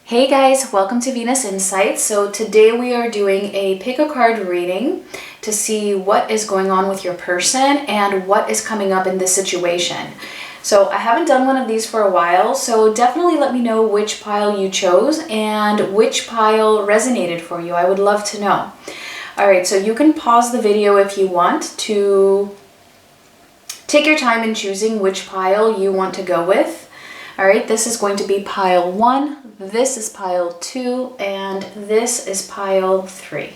Hey guys, welcome to Venus Insights. So today we are doing a pick a card reading to see what is going on with your person and what is coming up in this situation. So I haven't done one of these for a while, so definitely let me know which pile you chose and which pile resonated for you. I would love to know. All right, so you can pause the video if you want to take your time in choosing which pile you want to go with. All right, this is going to be pile 1. This is pile 2, and this is pile 3.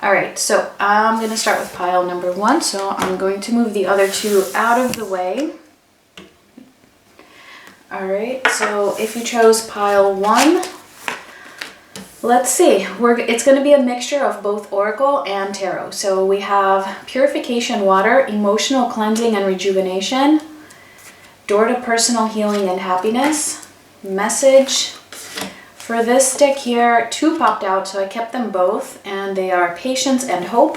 All right, so I'm going to start with pile number 1, so I'm going to move the other two out of the way. All right, so if you chose pile 1, let's see. It's going to be a mixture of both Oracle and Tarot. So we have Purification Water, Emotional Cleansing and Rejuvenation, Door to Personal Healing and Happiness, Message. For this deck here, 2 popped out, so I kept them both, and they are Patience and Hope,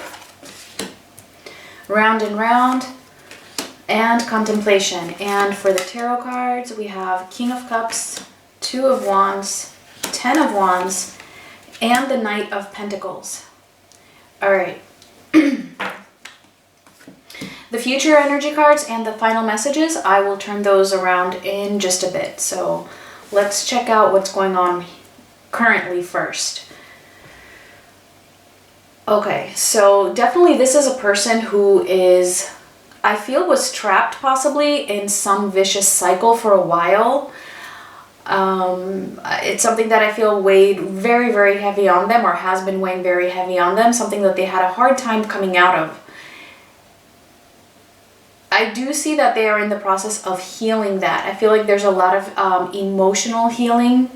Round and Round, and Contemplation. And for the Tarot cards, we have King of Cups, 2 of Wands, 10 of Wands, and the Knight of Pentacles. All right. The future energy cards and the final messages, I will turn those around in just a bit. So let's check out what's going on currently first. Okay, so definitely this is a person who is, I feel, was trapped possibly in some vicious cycle for a while. It's something that I feel weighed very, very heavy on them, or has been weighing very heavy on them, something that they had a hard time coming out of. I do see that they are in the process of healing that. I feel like there's a lot of emotional healing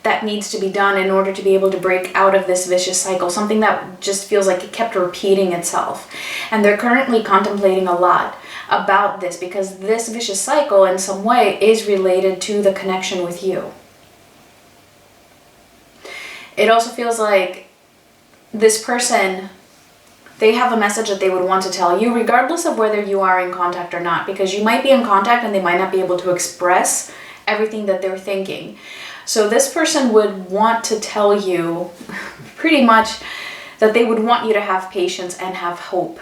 that needs to be done in order to be able to break out of this vicious cycle, something that just feels like it kept repeating itself. And they're currently contemplating a lot about this because this vicious cycle in some way is related to the connection with you. It also feels like this person, they have a message that they would want to tell you regardless of whether you are in contact or not, because you might be in contact and they might not be able to express everything that they're thinking. So this person would want to tell you pretty much that they would want you to have patience and have hope,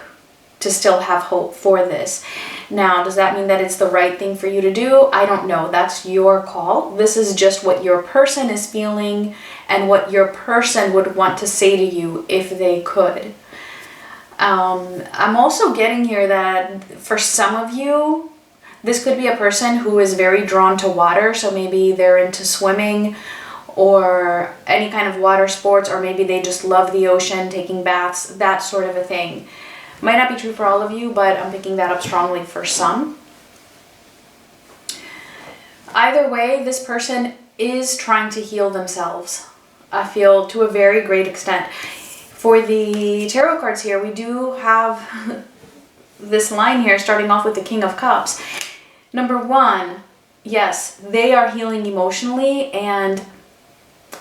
to still have hope for this. Now, does that mean that it's the right thing for you to do? I don't know. That's your call. This is just what your person is feeling and what your person would want to say to you if they could. I'm also getting here that for some of you, this could be a person who is very drawn to water. So maybe they're into swimming or any kind of water sports, or maybe they just love the ocean, taking baths, that sort of a thing. Might not be true for all of you, but I'm picking that up strongly for some. Either way, this person is trying to heal themselves, I feel, to a very great extent. For the tarot cards here, we do have this line here starting off with the King of Cups. Number 1, yes, they are healing emotionally and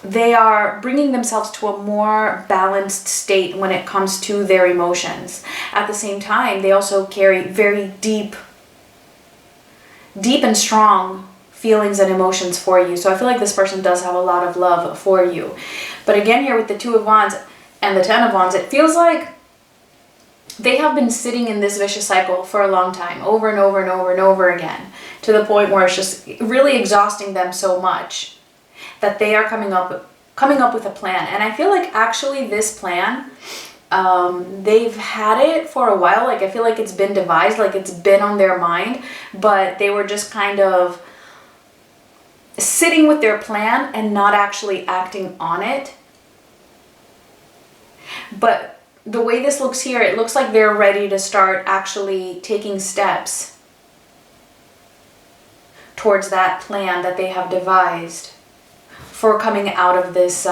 they are bringing themselves to a more balanced state when it comes to their emotions. At the same time, they also carry very deep and strong feelings and emotions for you. So I feel like this person does have a lot of love for you. But again, here with the 2 of Wands and the 10 of Wands, it feels like they have been sitting in this vicious cycle for a long time, over and over and over and over again, to the point where it's just really exhausting them so much that they are coming up with a plan. And I feel like actually this plan, they've had it for a while. Like I feel like it's been devised, like it's been on their mind, but they were just kind of sitting with their plan and not actually acting on it. But the way this looks here, it looks like they're ready to start actually taking steps towards that plan that they have devised for coming out of this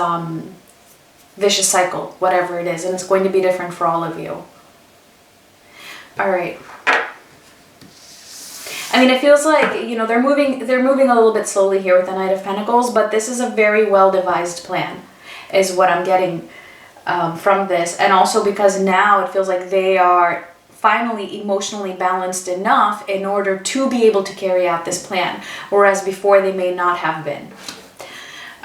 vicious cycle, whatever it is. And it's going to be different for all of you. All right. I mean, it feels like, you know, they're moving a little bit slowly here with the Knight of Pentacles, but this is a very well devised plan, is what I'm getting from this. And also because now it feels like they are finally emotionally balanced enough in order to be able to carry out this plan, whereas before they may not have been.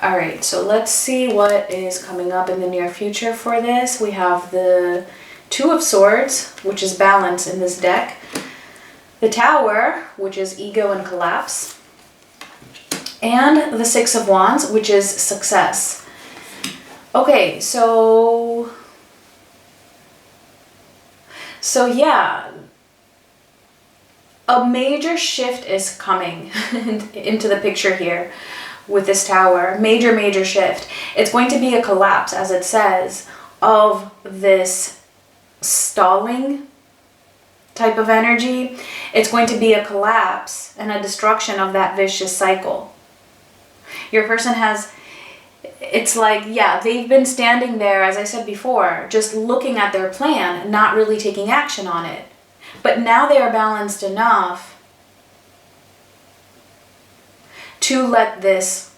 All right, so let's see what is coming up in the near future for this. We have the Two of Swords, which is balance in this deck. The Tower, which is ego and collapse. And the Six of Wands, which is success. Okay, so yeah, a major shift is coming into the picture here with this Tower. Major shift. It's going to be a collapse, as it says, of this stalling type of energy. It's going to be a collapse and a destruction of that vicious cycle. Your person has, it's like, yeah, they've been standing there, as I said before, just looking at their plan, not really taking action on it. But now they are balanced enough to let this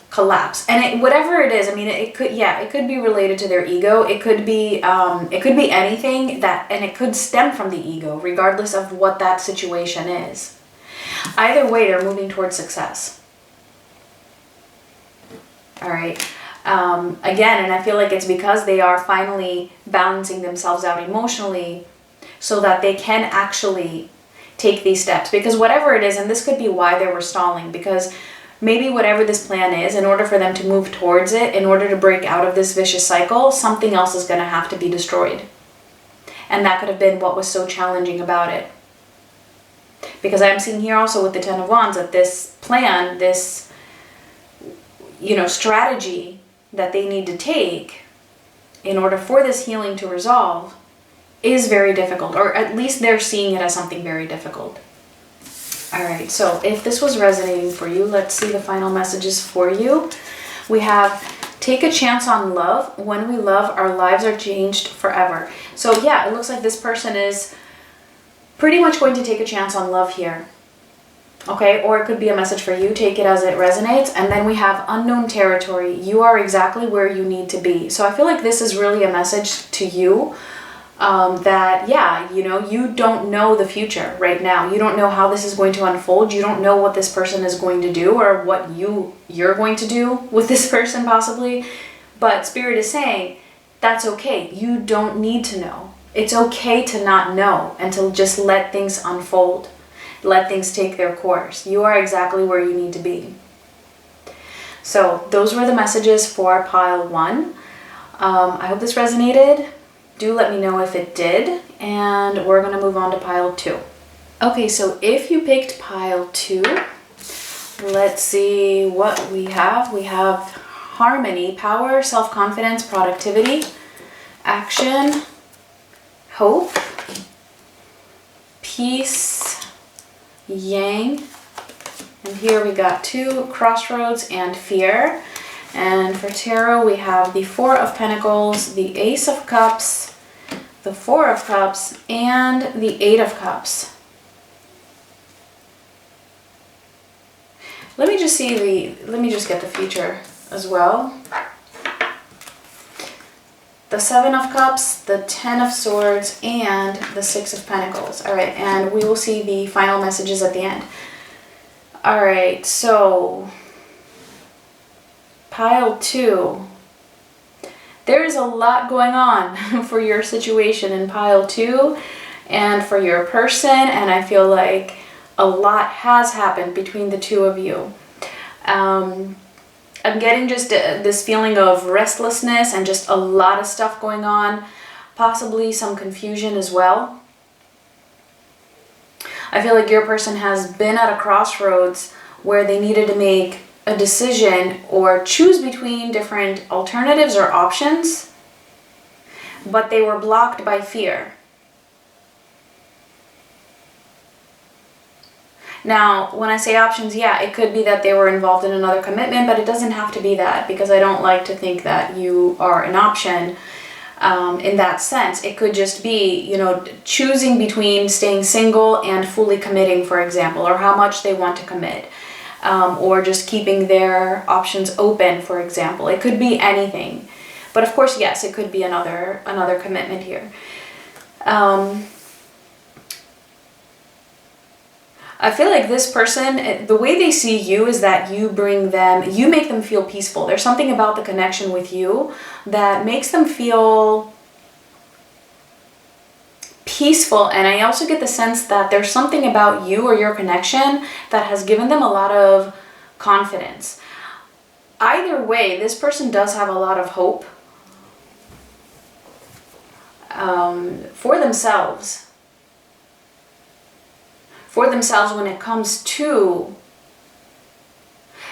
collapse. And whatever it is, I mean, it could be related to their ego. It could be anything that, and it could stem from the ego, regardless of what that situation is. Either way, they're moving towards success. All right. Again, and I feel like it's because they are finally balancing themselves out emotionally so that they can actually take these steps. Because whatever it is, and this could be why they were stalling, because maybe whatever this plan is, in order for them to move towards it, in order to break out of this vicious cycle, something else is going to have to be destroyed. And that could have been what was so challenging about it. Because I'm seeing here also with the Ten of Wands that this plan, this, strategy that they need to take in order for this healing to resolve is very difficult, or at least they're seeing it as something very difficult. All right, so if this was resonating for you, let's see the final messages for you. We have, take a chance on love. When we love, our lives are changed forever. So yeah, it looks like this person is pretty much going to take a chance on love here. Okay, or it could be a message for you. Take it as it resonates. And then we have unknown territory. You are exactly where you need to be. So I feel like this is really a message to you. That, yeah, you don't know the future right now. You don't know how this is going to unfold. You don't know what this person is going to do or what you're going to do with this person possibly. But Spirit is saying, that's okay. You don't need to know. It's okay to not know and to just let things unfold. Let things take their course. You are exactly where you need to be. So those were the messages for pile 1. I hope this resonated. Do let me know if it did, and we're going to move on to pile 2. Okay, so if you picked pile 2, let's see what we have. We have harmony, power, self-confidence, productivity, action, hope, peace, yang, and here we got 2, crossroads, and fear. And for tarot, we have the Four of Pentacles, the Ace of Cups, the Four of Cups, and the Eight of Cups. Let me just get the future as well. The Seven of Cups, the Ten of Swords, and the Six of Pentacles. All right, and we will see the final messages at the end. All right, so pile 2. There is a lot going on for your situation in pile 2 and for your person, and I feel like a lot has happened between the two of you. I'm getting just this feeling of restlessness and just a lot of stuff going on, possibly some confusion as well. I feel like your person has been at a crossroads where they needed to make a decision or choose between different alternatives or options, but they were blocked by fear. Now, when I say options, yeah, it could be that they were involved in another commitment, but it doesn't have to be that, because I don't like to think that you are an option in that sense. It could just be, choosing between staying single and fully committing, for example, or how much they want to commit, or just keeping their options open, for example. It could be anything. But of course, yes, it could be another commitment here. I feel like this person, the way they see you is that you make them feel peaceful. There's something about the connection with you that makes them feel peaceful. And I also get the sense that there's something about you or your connection that has given them a lot of confidence. Either way, this person does have a lot of hope for themselves. When it comes to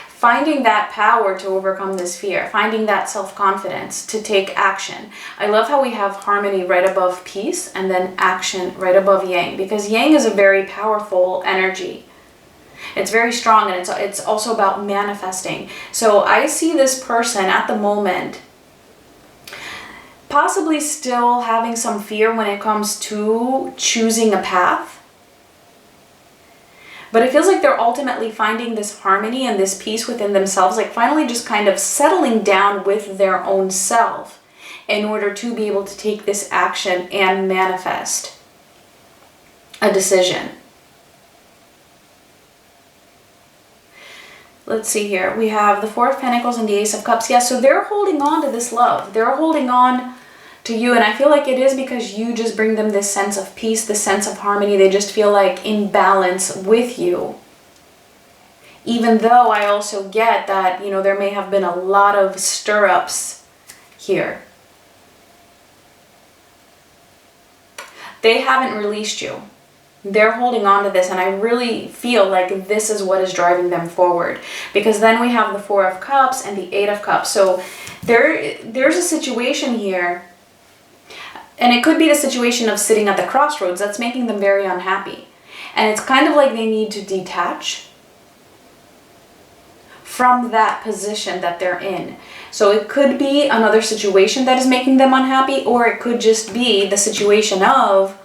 finding that power to overcome this fear, finding that self-confidence to take action. I love how we have harmony right above peace and then action right above yang, because yang is a very powerful energy. It's very strong, and it's also about manifesting. So I see this person at the moment possibly still having some fear when it comes to choosing a path. But it feels like they're ultimately finding this harmony and this peace within themselves, like finally just kind of settling down with their own self in order to be able to take this action and manifest a decision. Let's see here. We have the Four of Pentacles and the Ace of Cups. Yeah, so they're holding on to this love. They're holding on to you, and I feel like it is because you just bring them this sense of peace, this sense of harmony. They just feel like in balance with you. Even though I also get that, you know, there may have been a lot of stir-ups here. They haven't released you. They're holding on to this, and I really feel like this is what is driving them forward. Because then we have the Four of Cups and the Eight of Cups. So there's a situation here, and it could be the situation of sitting at the crossroads that's making them very unhappy. And it's kind of like they need to detach from that position that they're in. So it could be another situation that is making them unhappy, or it could just be the situation of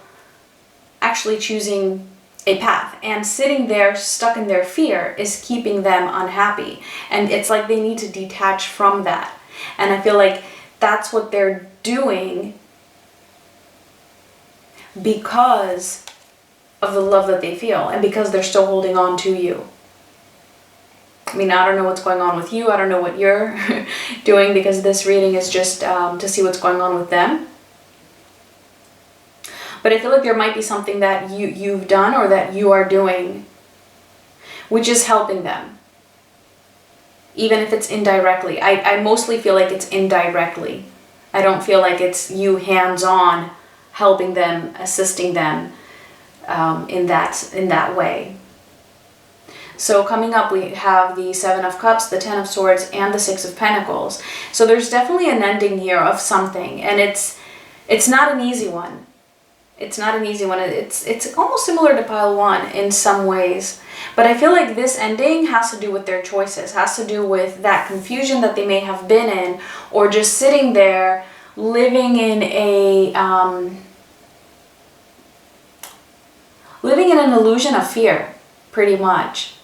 actually choosing a path, and sitting there stuck in their fear is keeping them unhappy. And it's like they need to detach from that. And I feel like that's what they're doing because of the love that they feel, and because they're still holding on to you. I mean, I don't know what's going on with you. I don't know what you're doing, because this reading is just to see what's going on with them. But I feel like there might be something that you've done or that you are doing which is helping them. Even if it's indirectly. I mostly feel like it's indirectly. I don't feel like it's you hands-on helping them, assisting them in that way. So coming up, we have the Seven of Cups, the Ten of Swords, and the Six of Pentacles. So there's definitely an ending here of something, and it's not an easy one. It's not an easy one. It's almost similar to pile one in some ways. But I feel like this ending has to do with their choices, has to do with that confusion that they may have been in, or just sitting there living in an illusion of fear, pretty much.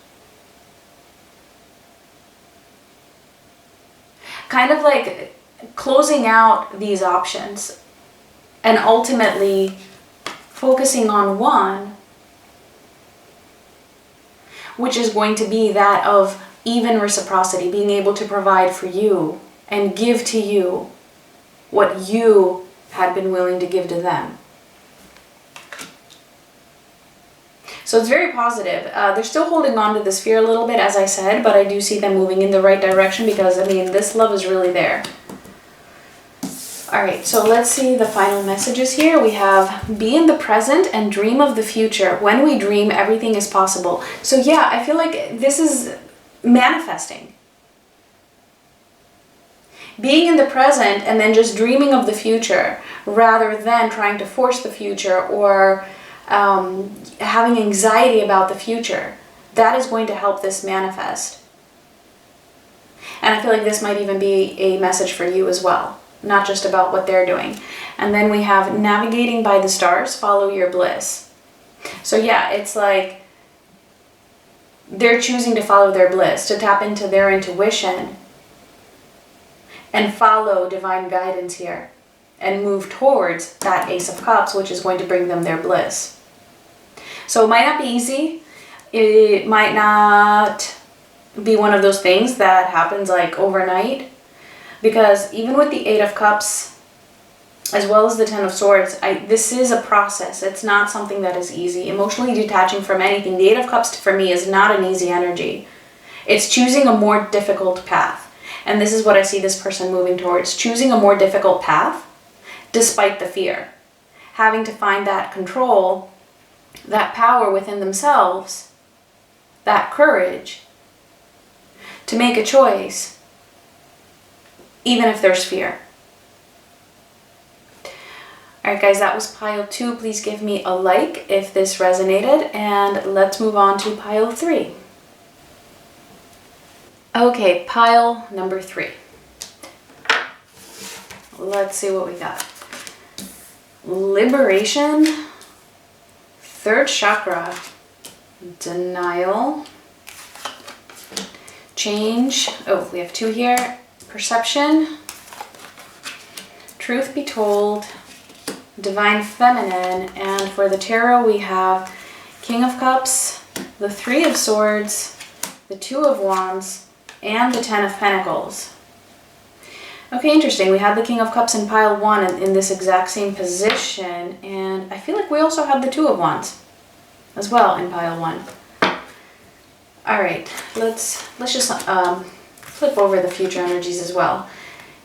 Kind of like closing out these options and ultimately focusing on one, which is going to be that of even reciprocity, being able to provide for you and give to you what you had been willing to give to them. So it's very positive. They're still holding on to this fear a little bit, as I said, but I do see them moving in the right direction, because, I mean, this love is really there. Alright, so let's see the final messages here. We have, be in the present and dream of the future. When we dream, everything is possible. So yeah, I feel like this is manifesting. Being in the present and then just dreaming of the future, rather than trying to force the future or having anxiety about the future. That is going to help this manifest. And I feel like this might even be a message for you as well, not just about what they're doing. And then we have navigating by the stars, follow your bliss. So yeah, it's like they're choosing to follow their bliss, to tap into their intuition and follow divine guidance here and move towards that Ace of Cups, which is going to bring them their bliss. So it might not be easy. It might not be one of those things that happens like overnight, because even with the 8 of Cups as well as the 10 of Swords, this is a process. It's not something that is easy. Emotionally detaching from anything, the 8 of Cups for me is not an easy energy. It's choosing a more difficult path. And this is what I see this person moving towards, choosing a more difficult path despite the fear. Having to find that control, that power within themselves, that courage to make a choice, even if there's fear. Alright guys, that was pile 2. Please give me a like if this resonated, and let's move on to pile 3. Okay, pile number 3. Let's see what we got. Liberation, 3rd chakra, denial, change. Oh, we have 2 here. Perception, truth be told, divine feminine, and for the tarot we have King of Cups, the 3 of Swords, the 2 of Wands, and the 10 of Pentacles. Okay, interesting. We had the King of Cups in pile 1 in this exact same position, and I feel like we also have the 2 of Wands as well in pile 1. All right, let's just flip over the future energies as well.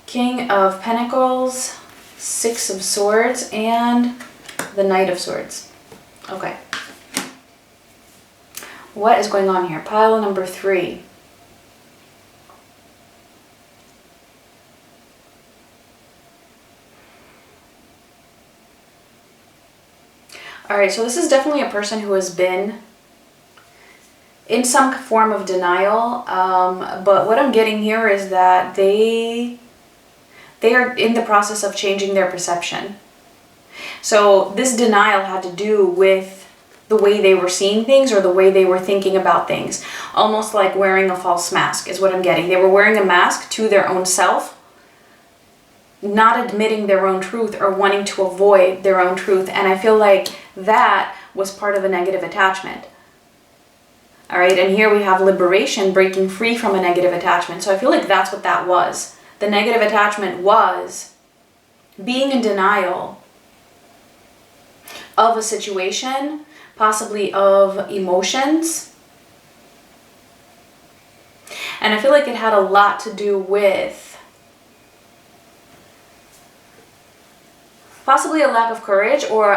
King of Pentacles, 6 of Swords, and the Knight of Swords. Okay. What is going on here? Pile number 3. All right, so this is definitely a person who has been in some form of denial, but what I'm getting here is that they are in the process of changing their perception. So this denial had to do with the way they were seeing things or the way they were thinking about things. Almost like wearing a false mask is what I'm getting. They were wearing a mask to their own self, not admitting their own truth or wanting to avoid their own truth. And I feel like that was part of a negative attachment. All right, and here we have liberation, breaking free from a negative attachment. So I feel like that's what that was. The negative attachment was being in denial of a situation, possibly of emotions. And I feel like it had a lot to do with possibly a lack of courage, or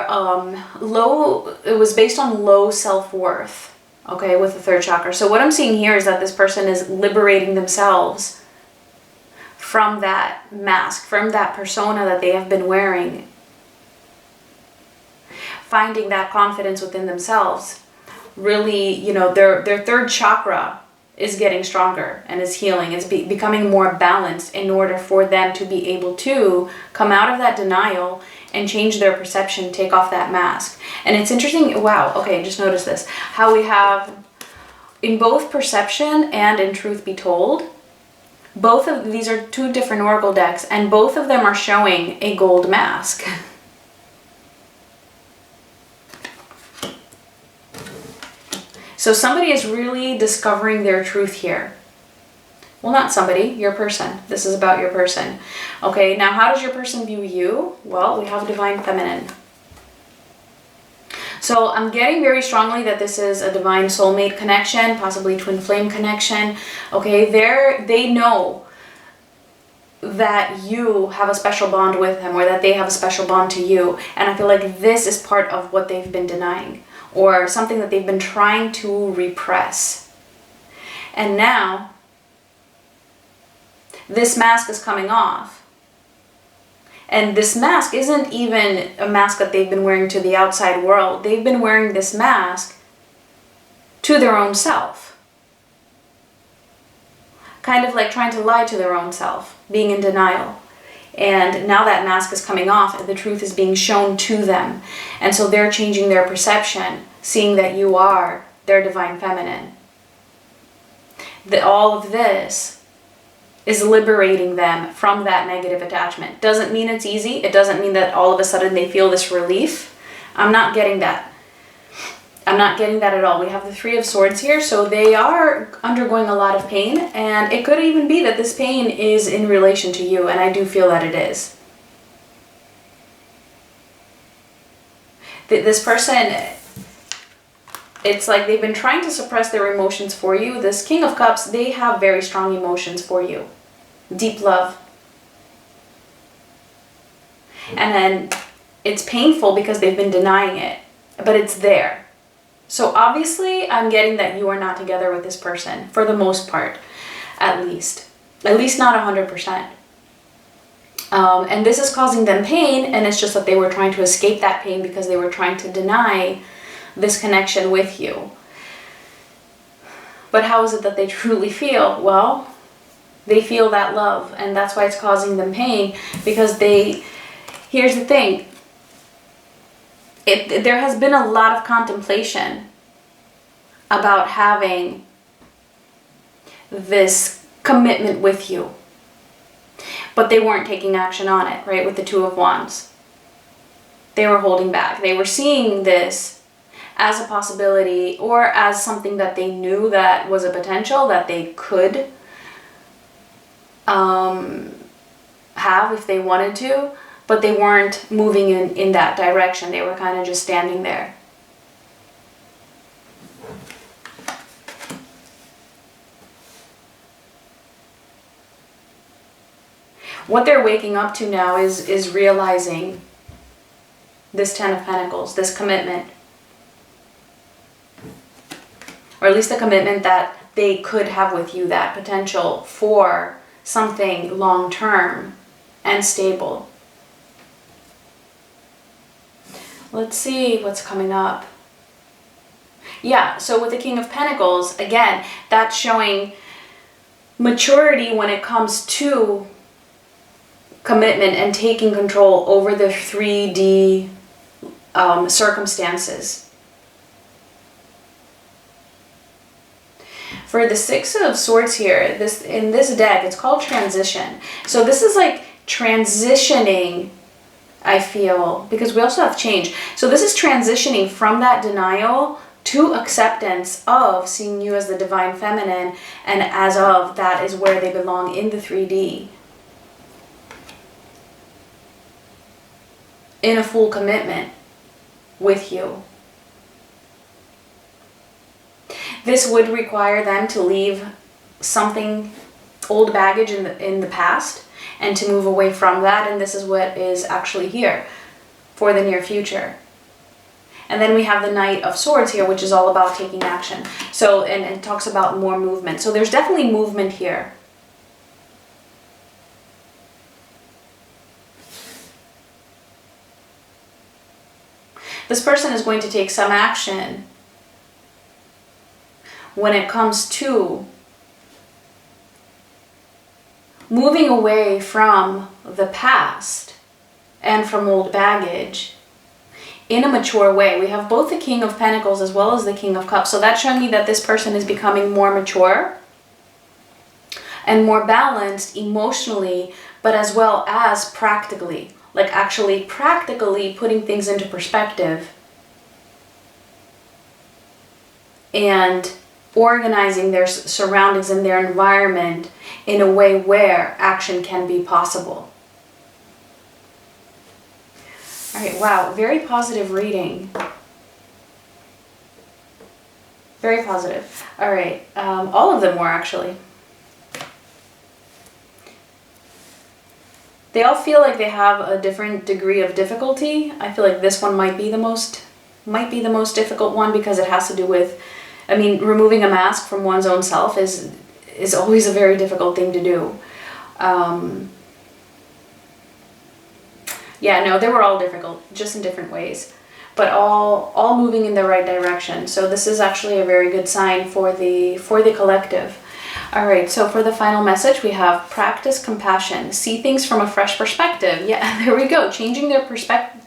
it was based on low self-worth. Okay, with the 3rd chakra. So what I'm seeing here is that this person is liberating themselves from that mask, from that persona that they have been wearing. Finding that confidence within themselves. Really, you know, their 3rd chakra is getting stronger and is healing. It's becoming more balanced in order for them to be able to come out of that denial and change their perception, take off that mask. And it's interesting, wow, okay, just notice this, how we have in both perception and in truth be told, both of these are 2 different oracle decks, and both of them are showing a gold mask. So somebody is really discovering their truth here. Well, not somebody, your person. This is about your person. Okay, now how does your person view you? Well, we have divine feminine. So I'm getting very strongly that this is a divine soulmate connection, possibly twin flame connection. Okay, they know that you have a special bond with them, or that they have a special bond to you. And I feel like this is part of what they've been denying, or something that they've been trying to repress. And now this mask is coming off. And this mask isn't even a mask that they've been wearing to the outside world. They've been wearing this mask to their own self. Kind of like trying to lie to their own self, being in denial. And now that mask is coming off and the truth is being shown to them. And so they're changing their perception, seeing that you are their divine feminine. All of this is liberating them from that negative attachment. Doesn't mean it's easy. It doesn't mean that all of a sudden they feel this relief. I'm not getting that. I'm not getting that at all. We have the Three of Swords here, so they are undergoing a lot of pain, and it could even be that this pain is in relation to you, and I do feel that it is. This person, it's like they've been trying to suppress their emotions for you. This King of Cups, they have very strong emotions for you. Deep love. And then it's painful because they've been denying it, but it's there. So obviously I'm getting that you are not together with this person for the most part, at least not 100%. And this is causing them pain, and it's just that they were trying to escape that pain because they were trying to deny this connection with you. But how is it that they truly feel? Well, they feel that love, and that's why it's causing them pain, because here's the thing, there has been a lot of contemplation about having this commitment with you. But they weren't taking action on it, right? With the Two of Wands. They were holding back. They were seeing this as a possibility, or as something that they knew that was a potential that they could have if they wanted to, but they weren't moving in that direction. They were kind of just standing there. What they're waking up to now is realizing this Ten of Pentacles, this commitment. Or at least the commitment that they could have with you, that potential for something long-term and stable. Let's see what's coming up. Yeah, so with the King of Pentacles, again, that's showing maturity when it comes to commitment and taking control over the 3D circumstances. For the Six of Swords here, in this deck, it's called transition. So this is like transitioning, I feel, because we also have change. So this is transitioning from that denial to acceptance of seeing you as the divine feminine, and as of that is where they belong in the 3D. In a full commitment with you. This would require them to leave something, old baggage in the past, and to move away from that, and this is what is actually here for the near future. And then we have the Knight of Swords here, which is all about taking action. So, and it talks about more movement. So there's definitely movement here. This person is going to take some action when it comes to moving away from the past and from old baggage in a mature way. We have both the King of Pentacles as well as the King of Cups. So that's showing me that this person is becoming more mature and more balanced emotionally, but as well as practically. Like actually practically putting things into perspective and organizing their surroundings and their environment in a way where action can be possible. All right, wow, very positive reading. Very positive. All right, all of them were actually. They all feel like they have a different degree of difficulty. I feel like this one might be the most difficult one, because it has to do with, I mean, removing a mask from one's own self is always a very difficult thing to do. Yeah, no, they were all difficult, just in different ways, but all moving in the right direction. So this is actually a very good sign for the collective. All right, so for the final message, we have practice compassion, see things from a fresh perspective. Yeah, there we go, changing their perception.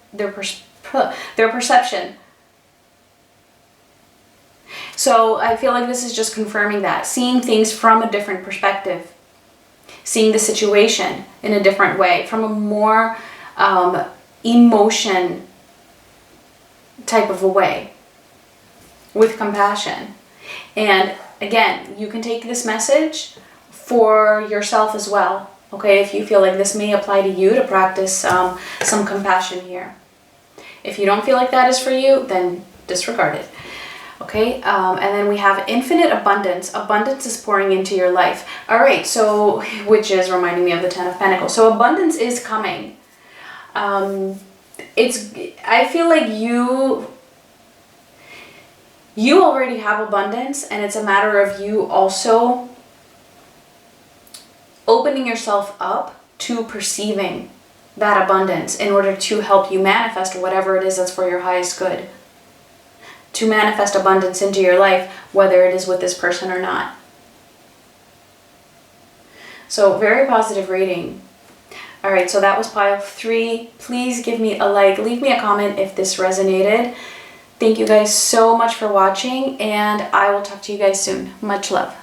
So I feel like this is just confirming that, seeing things from a different perspective, seeing the situation in a different way, from a more emotion type of a way. with compassion. And again, you can take this message for yourself as well. Okay, if you feel like this may apply to you, to practice some compassion here. If you don't feel like that is for you, then disregard it. Okay, and then we have infinite abundance. Abundance is pouring into your life. All right, so, which is reminding me of the Ten of Pentacles. So abundance is coming. I feel like you already have abundance, and it's a matter of you also opening yourself up to perceiving that abundance in order to help you manifest whatever it is that's for your highest good. To manifest abundance into your life, whether it is with this person or not. So, very positive reading. Alright, so that was pile 3. Please give me a like, leave me a comment if this resonated. Thank you guys so much for watching, and I will talk to you guys soon. Much love.